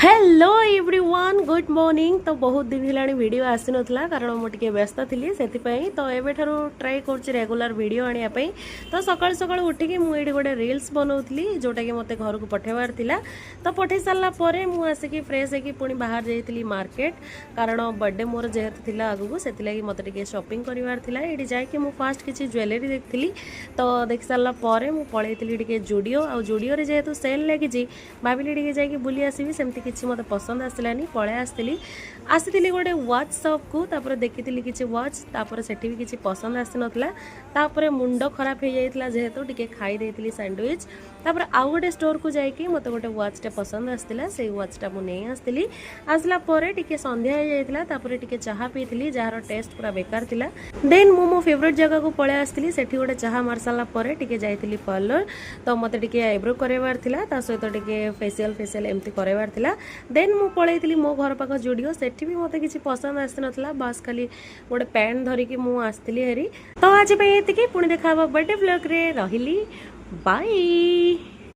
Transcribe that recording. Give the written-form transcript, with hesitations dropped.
Hello everyone good morning. तो बहुत दिन है वीडियो आसी नाला कारण मुझे व्यस्त थी से तो एवं ट्राए कर रेगुलर वीडियो आने तो सकाल सकाल उठिकी मुझे गोटे रिल्स बनाऊली जोटा कि मत घर को पठेबार थिला। तो पठे सारापर मुझे फ्रेश होगी पुणी बाहर जाइली मार्केट कारण बर्थडे मोर जेहेतु थी आगू से मत शॉपिंग करार ये जाकि मुझे फास्ट किसी ज्वेलरी देखी तो देख सारापर मुझे पलैली जुडियो आ जुडियो जेहेतु सेल लगी भाविली जाकि बुली आसबि सेमती किसी मत पसंद आसलानी पलै आसी गोटे वाच शॉप को तापर देखी किसी वाच तापर सेठी भी किसी पसंद आसी नथला तापर मुंड खराब हो जाइतला जेहेतु टिके खाई देइतिली सैंडविच तापर आउ गोटे स्टोर को जाइए मत गोटे वाचटे पसंद आसला से वाचटा मुझे आसली आसला परे टिके संध्या हो जाइतला तापर टिके चाहा पीली जार टेस्ट पूरा बेकार थिला। देन मो फेवरेट जगह को पलै आसली सेठी गोटे चाहा मार सारा परे टिके जाइतिली पार्लर तो मते टिके आईब्रो करवार थिला ता सहित टिके फेशियल एमती करवार थिला। देन मु पलैली मो घर पाख जुडियो सेठी भी मते किसी पसंद आसी नथला बस खाली गोटे पैंट धरिकी मु आसली हेरी। तो आज पे पुणी देखा बर्थडे व्लॉग रे रहिली बाय।